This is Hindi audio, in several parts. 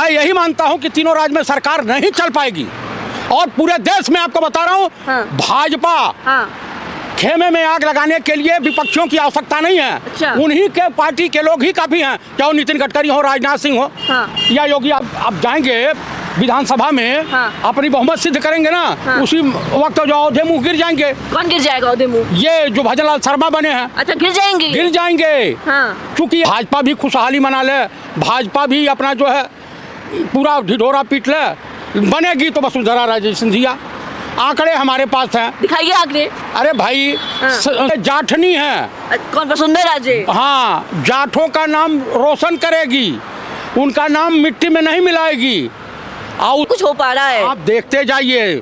मैं यही मानता हूं कि तीनों राज्य में सरकार नहीं चल पाएगी और पूरे देश में आपको बता रहा हूं भाजपा खेमे में आग लगाने के लिए विपक्षियों की आवश्यकता नहीं है। अच्छा। उन्हीं के पार्टी के लोग ही काफी हैं, चाहे नितिन गडकरी हो, राजनाथ सिंह हो या योगी। आप जाएंगे विधानसभा में अपनी बहुमत सिद्ध करेंगे ना, उसी वक्त जो अयोध्या मुँह गिर जाएंगे। कौन गिर जाएगा अयोध्या मुँह? ये जो भजनलाल शर्मा बने हैं। अच्छा, गिर जाएंगे? गिर जाएंगे क्योंकि भाजपा भी खुशहाली मना ले, भाजपा भी अपना जो है पूरा ढिढोरा पीट ले, बनेगी तो वसुंधरा राजे सिंधिया। आंकड़े हमारे पास हैं, दिखाइए आंकड़े। अरे भाई जाठनी है। कौन? वसुंधरा राजे। हाँ, जाठों का नाम रोशन करेगी, उनका नाम मिट्टी में नहीं मिलाएगी। और कुछ हो पा रहा है? आप देखते जाइए,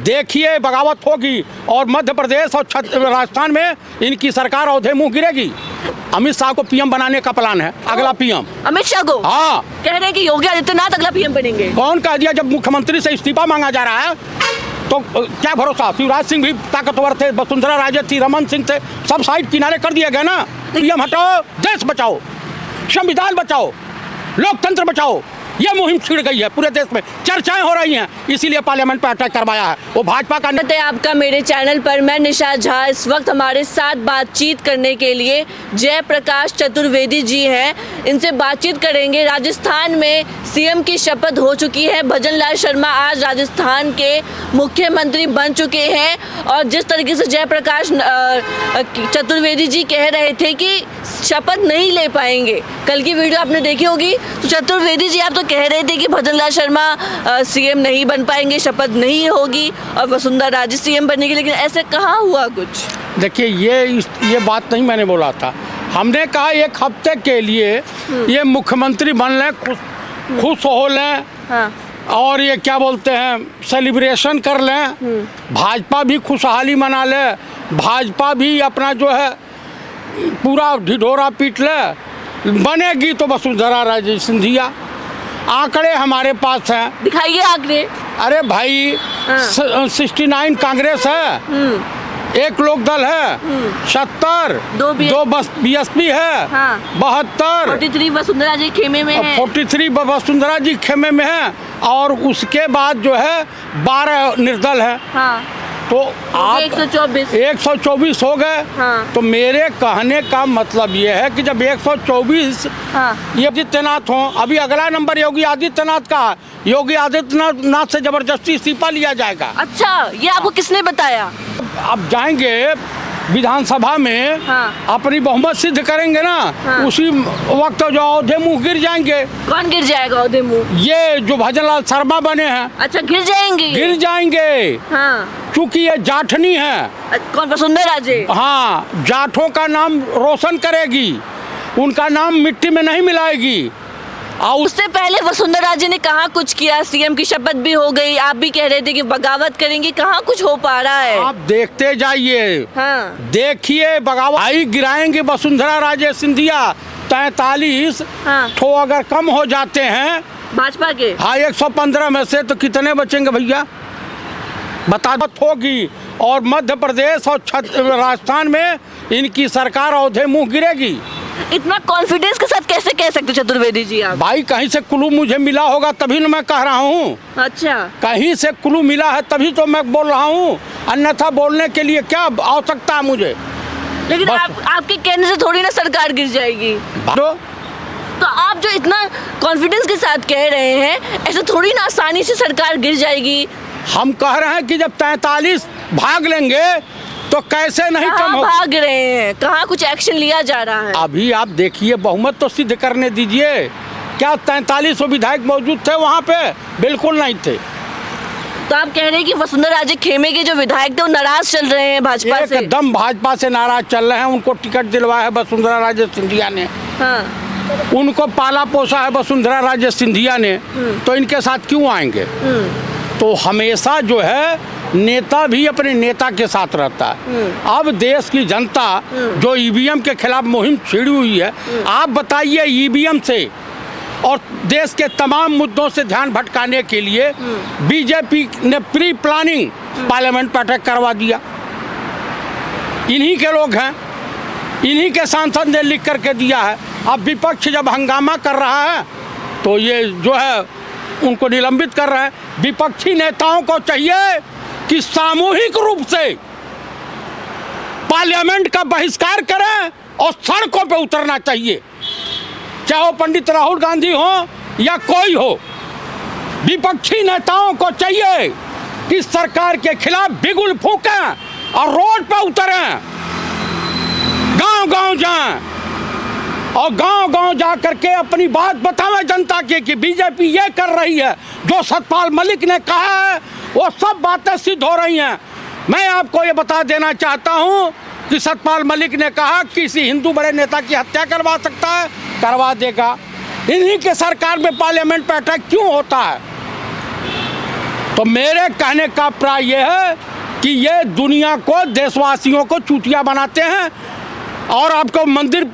देखिए बगावत होगी और मध्य प्रदेश और राजस्थान में इनकी सरकार औधे मुंह गिरेगी। अमित शाह को पीएम बनाने का प्लान है, अगला पीएम। अमित शाह को? हाँ, कह रहे हैं कि योगी आदित्यनाथ अगला पीएम बनेंगे। कौन कह दिया? जब मुख्यमंत्री से इस्तीफा मांगा जा रहा है तो क्या भरोसा? शिवराज सिंह भी ताकतवर थे, वसुंधरा राजे थी, रमन सिंह थे, सब साइड किनारे कर दिया गया ना। पीएम हटाओ, देश बचाओ, संविधान बचाओ, लोकतंत्र बचाओ, ये मुहिम छिड़ गई है। पूरे देश में चर्चाएं हो रही हैं, इसीलिए पार्लियामेंट पर अटैक करवाया है वो भाजपा का। आपका मेरे चैनल पर, मैं निशा झा। इस वक्त हमारे साथ बातचीत करने के लिए जयप्रकाश चतुर्वेदी जी हैं, इनसे बातचीत करेंगे। राजस्थान में सीएम की शपथ हो चुकी है, भजनलाल शर्मा आज राजस्थान के मुख्यमंत्री बन चुके हैं और जिस तरीके से जयप्रकाश चतुर्वेदी जी कह रहे थे कि शपथ नहीं ले पाएंगे, कल की वीडियो आपने देखी होगी, तो चतुर्वेदी जी आप तो कह रहे थे कि भजनलाल शर्मा सीएम नहीं बन पाएंगे, शपथ नहीं होगी और वसुंधरा राजे सीएम बनेगी, लेकिन ऐसे कहाँ हुआ कुछ? देखिए, ये बात नहीं मैंने बोला था। हमने कहा एक हफ्ते के लिए ये मुख्यमंत्री बन लें, खुश हो लें और ये क्या बोलते हैं, सेलिब्रेशन कर लें, भाजपा भी खुशहाली मना ले, भाजपा भी अपना जो है पूरा ढिढोरा पीट ले, बनेगी तो वसुंधरा राजे सिंधिया। आंकड़े हमारे पास हैं, दिखाइए आंकड़े। अरे भाई 69 कांग्रेस है, एक लोक दल है, 70, दो बीएसपी है, 72, 43 वसुंधरा जी खेमे में है, 43 वसुंधरा जी खेमे में है और उसके बाद जो है 12 निर्दल है। तो आप 124 हो गए। तो मेरे कहने का मतलब ये है कि जब 124 ये आदित्यनाथ हो, अभी अगला नंबर योगी आदित्यनाथ का, योगी आदित्यनाथ से जबरदस्ती इस्तीफा लिया जाएगा। अच्छा, ये आपको किसने बताया? अब जाएंगे विधानसभा में अपनी बहुमत सिद्ध करेंगे ना, उसी वक्त जो अयोध्या मुँह गिर जाएंगे। कौन गिर जाएगा अयोध्या मुँह? ये जो भजनलाल शर्मा बने हैं। अच्छा, गिर जाएंगे? गिर जाएंगे क्योंकि ये जाठनी है। कौन? वसुंधरा राजे। हाँ, जाठों का नाम रोशन करेगी, उनका नाम मिट्टी में नहीं मिलाएगी। और उससे पहले वसुंधरा राजे ने कहाँ कुछ किया, सीएम की शपथ भी हो गई, आप भी कह रहे थे कि बगावत करेंगे, कहाँ कुछ हो पा रहा है? आप देखते जाइए, देखिए बगावत आई गिराएंगे वसुंधरा राजे सिंधिया। 43 तो अगर कम हो जाते हैं भाजपा के, 115 में से तो कितने बचेंगे भैया, बतावत होगी और मध्य प्रदेश और राजस्थान में इनकी सरकार औधे मुंह गिरेगी। इतना कॉन्फिडेंस के साथ कैसे कह सकते चतुर्वेदी जी आप? भाई कहीं से क्लू मुझे मिला होगा तभी ना मैं कह रहा हूँ। अच्छा, कहीं से क्लू मिला है तभी तो मैं बोल रहा हूँ, अन्यथा बोलने के लिए क्या आवश्यकता है मुझे? लेकिन आपके कहने से थोड़ी ना सरकार गिर जाएगी। तो आप जो इतना कॉन्फिडेंस के साथ कह रहे हैं, ऐसे थोड़ी ना आसानी से सरकार गिर जाएगी। हम कह रहे हैं कि जब 43 भाग लेंगे तो कैसे नहीं कम हो? भाग रहे हैं, कहाँ कुछ एक्शन लिया जा रहा है? अभी आप देखिए, बहुमत तो सिद्ध करने दीजिए। क्या 43 विधायक मौजूद थे वहाँ पे? बिल्कुल नहीं थे। तो आप कह रहे हैं कि वसुंधरा राजे खेमे के जो विधायक थे वो नाराज चल रहे हैं भाजपा से? एकदम भाजपा से नाराज चल रहे हैं। उनको टिकट दिलवाया है वसुंधरा राजे सिंधिया ने, उनको पाला पोसा है वसुंधरा राजे सिंधिया ने, तो इनके साथ क्यों आएंगे? तो हमेशा जो है नेता भी अपने नेता के साथ रहता है। अब देश की जनता जो ईवीएम के खिलाफ मुहिम छिड़ी हुई है, आप बताइए, ईवीएम से और देश के तमाम मुद्दों से ध्यान भटकाने के लिए बीजेपी ने प्री प्लानिंग पार्लियामेंट पर अटैक करवा दिया। इन्हीं के लोग हैं, इन्हीं के सांसद ने लिख करके दिया है। अब विपक्ष जब हंगामा कर रहा है तो ये जो है उनको निलंबित कर रहे हैं। विपक्षी नेताओं को चाहिए कि सामूहिक रूप से पार्लियामेंट का बहिष्कार करें और सड़कों पे उतरना चाहिए, चाहे वो पंडित राहुल गांधी हो या कोई हो। विपक्षी नेताओं को चाहिए कि सरकार के खिलाफ बिगुल फूकें और रोड पे उतरें, गांव-गांव जाएं और गांव-गांव जा करके अपनी बात बतावें जनता के कि बीजेपी ये कर रही है, जो सतपाल मलिक ने कहा है वो सब बातें सिद्ध हो रही हैं। मैं आपको ये बता देना चाहता हूँ कि सतपाल मलिक ने कहा किसी हिंदू बड़े नेता की हत्या करवा सकता है, करवा देगा। इन्हीं के सरकार में पार्लियामेंट पे अटैक क्यों होता है? तो मेरे कहने का प्राय ये है कि ये दुनिया को, देशवासियों को चूतिया बनाते हैं। और आपको मंदिर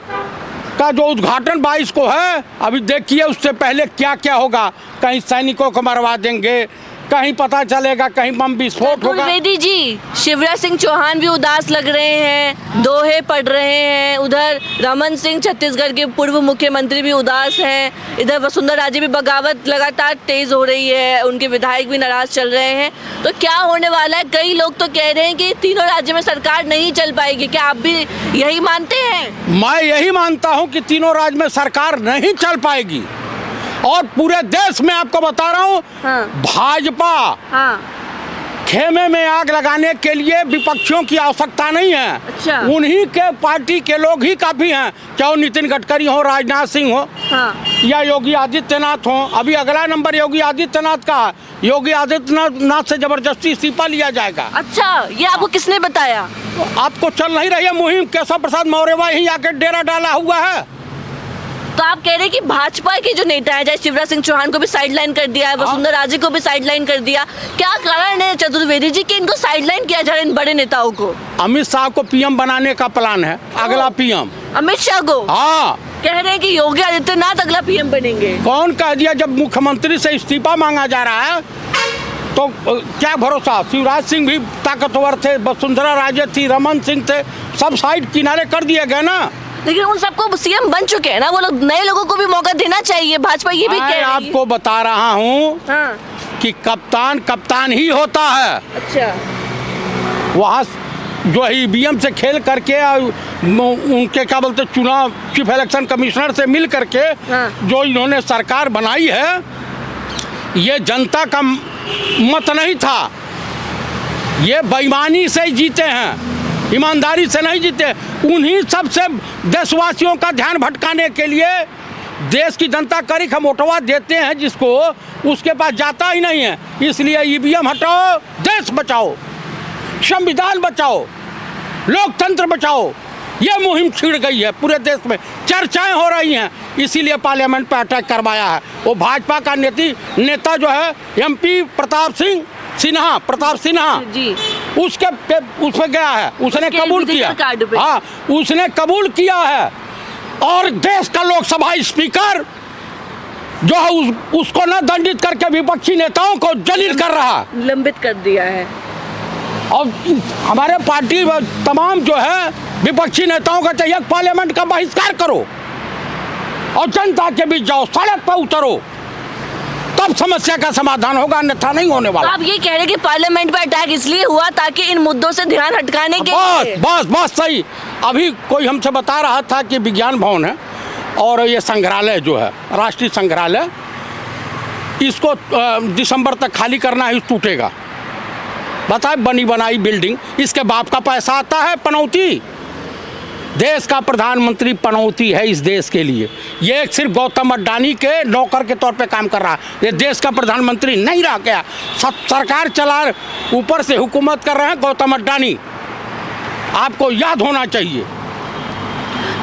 का जो उद्घाटन 22 को है, अभी देखिए उससे पहले क्या क्या होगा। कहीं सैनिकों को मरवा देंगे, कहीं पता चलेगा कहीं बम विस्फोट होगा। चतुर्वेदी जी, शिवराज सिंह चौहान भी उदास लग रहे हैं, दोहे पढ़ रहे हैं। उधर रमन सिंह छत्तीसगढ़ के पूर्व मुख्यमंत्री भी उदास हैं। इधर वसुंधरा राजे भी, बगावत लगातार तेज हो रही है, उनके विधायक भी नाराज चल रहे हैं। तो क्या होने वाला है? कई लोग तो कह रहे हैं कि तीनों राज्यों में सरकार नहीं चल पाएगी। क्या आप भी यही मानते हैं? मैं यही मानता हूँ कि तीनों राज्य में सरकार नहीं चल पाएगी। और पूरे देश में आपको बता रहा हूँ, हाँ। भाजपा खेमे में आग लगाने के लिए विपक्षियों की आवश्यकता नहीं है। अच्छा। उन्हीं के पार्टी के लोग ही काफी हैं, चाहे नितिन गडकरी हो, राजनाथ सिंह हो, हाँ। या योगी आदित्यनाथ हो। अभी अगला नंबर योगी आदित्यनाथ का। योगी आदित्यनाथ से जबरदस्ती इस्तीफा लिया जाएगा। अच्छा, ये आपको किसने बताया? आपको चल नहीं रही है मुहिम? केशव प्रसाद मौर्य ही आके डेरा डाला हुआ है। तो आप कह रहे हैं कि भाजपा के जो नेता है, जैसे शिवराज सिंह चौहान को भी साइडलाइन कर दिया है, वसुंधरा राजे को भी साइडलाइन कर दिया, क्या कारण है चतुर्वेदी जी कि इनको साइडलाइन किया जा रहा है, इन बड़े नेताओं को? अमित शाह को पीएम बनाने का प्लान है, अगला पीएम। अमित शाह को? हाँ, कह रहे हैं कि योगी आदित्यनाथ अगला पीएम बनेंगे। कौन कह दिया? जब मुख्यमंत्री से इस्तीफा मांगा जा रहा है तो क्या भरोसा? शिवराज सिंह भी ताकतवर थे, वसुंधरा राजे थी, रमन सिंह थे, सब साइड किनारे कर दिए गए ना। लेकिन उन सबको सीएम बन चुके हैं ना, वो लोग, नए लोगों को भी मौका देना चाहिए। भाजपा ये भी कह रही है। आपको बता रहा हूँ कि कप्तान कप्तान ही होता है। अच्छा। वहाँ जो ईवीएम से खेल करके उनके क्या बोलते चुनाव चीफ इलेक्शन कमिश्नर से मिल करके जो इन्होंने सरकार बनाई है, ये जनता का मत नहीं था। ये बेईमानी से जीते हैं, ईमानदारी से नहीं जीते। उन्हीं सबसे देशवासियों का ध्यान भटकाने के लिए देश की जनता करी खमोटवा देते हैं जिसको, उसके पास जाता ही नहीं है। इसलिए ईवीएम हटाओ, देश बचाओ, संविधान बचाओ, लोकतंत्र बचाओ, ये मुहिम छिड़ गई है पूरे देश में, चर्चाएं हो रही हैं। इसीलिए पार्लियामेंट पर अटैक करवाया है। वो भाजपा का नेता जो है एमपी प्रताप सिन्हा जी, उस पे गया है, उसने कबूल किया। हाँ, उसने कबूल किया है। और देश का लोकसभा स्पीकर जो है उसको न दंडित करके विपक्षी नेताओं को जलील कर रहा, निलंबित कर दिया है। और हमारे पार्टी तमाम जो है विपक्षी नेताओं का चाहिए पार्लियामेंट का बहिष्कार करो और जनता के बीच जाओ, सड़क पर उतरो, तब समस्या का समाधान होगा, अन्यथा नहीं होने वाला। आप ये कह रहे हैं कि पार्लियामेंट पर अटैक इसलिए हुआ ताकि इन मुद्दों से ध्यान हटकाने के लिए? बस सही। अभी कोई हमसे बता रहा था कि विज्ञान भवन है और ये संग्रहालय जो है, राष्ट्रीय संग्रहालय, इसको दिसंबर तक खाली करना ही टूटेगा। बताए, बनी बनाई बिल्डिंग, इसके बाप का पैसा आता है, पनौती। देश का प्रधानमंत्री पनौती है इस देश के लिए। ये सिर्फ गौतम अडानी के नौकर के तौर पे काम कर रहा है, ये देश का प्रधानमंत्री नहीं रह गया। सरकार चला, ऊपर से हुकूमत कर रहे हैं गौतम अडानी, आपको याद होना चाहिए।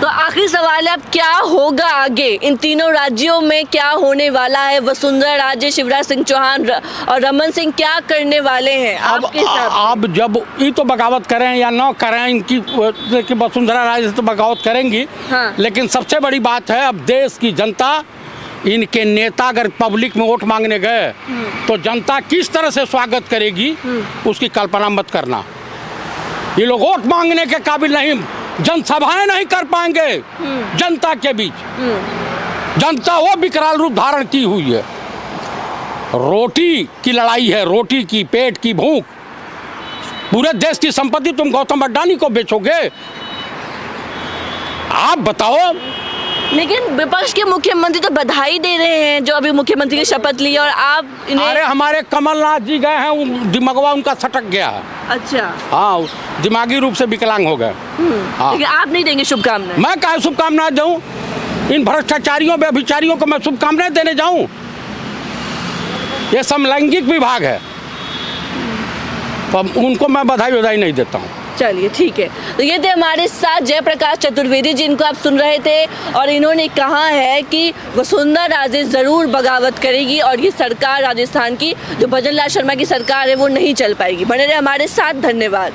तो आखिरी सवाल है, अब क्या होगा आगे? इन तीनों राज्यों में क्या होने वाला है? वसुंधरा राजे, शिवराज सिंह चौहान और रमन सिंह क्या करने वाले हैं आपके हिसाब से? अब जब ये तो बगावत करें या न करें, इनकी वसुंधरा राजे तो बगावत करेंगी। हाँ। लेकिन सबसे बड़ी बात है, अब देश की जनता, इनके नेता अगर पब्लिक में वोट मांगने गए तो जनता किस तरह से स्वागत करेगी उसकी कल्पना मत करना। ये लोग वोट मांगने के काबिल नहीं, जनसभाएं नहीं कर पाएंगे जनता के बीच। जनता वो विकराल रूप धारण की हुई है। रोटी की लड़ाई है, रोटी की, पेट की भूख। पूरे देश की संपत्ति तुम गौतम अड्डानी को बेचोगे? आप बताओ। लेकिन विपक्ष के मुख्यमंत्री तो बधाई दे रहे हैं जो अभी मुख्यमंत्री की शपथ ली, और आप इन्हें। अरे हमारे कमलनाथ जी गए हैं, दिमागवा उनका सटक गया है। अच्छा। हाँ, दिमागी रूप से विकलांग हो गए। हाँ। लेकिन आप नहीं देंगे शुभकामनाएं? मैं क्या शुभकामनाएं दूं? इन भ्रष्टाचारियों व्यभिचारियों को मैं शुभकामनाएं देने जाऊं? ये समलैंगिक विभाग है, तो उनको मैं बधाई नहीं देता हूं। चलिए ठीक है। तो ये थे हमारे साथ जयप्रकाश चतुर्वेदी जी, इनको आप सुन रहे थे, और इन्होंने कहा है कि वसुंधरा राजे ज़रूर बगावत करेगी और ये सरकार राजस्थान की जो भजन लाल शर्मा की सरकार है वो नहीं चल पाएगी। बने रहे हमारे साथ, धन्यवाद।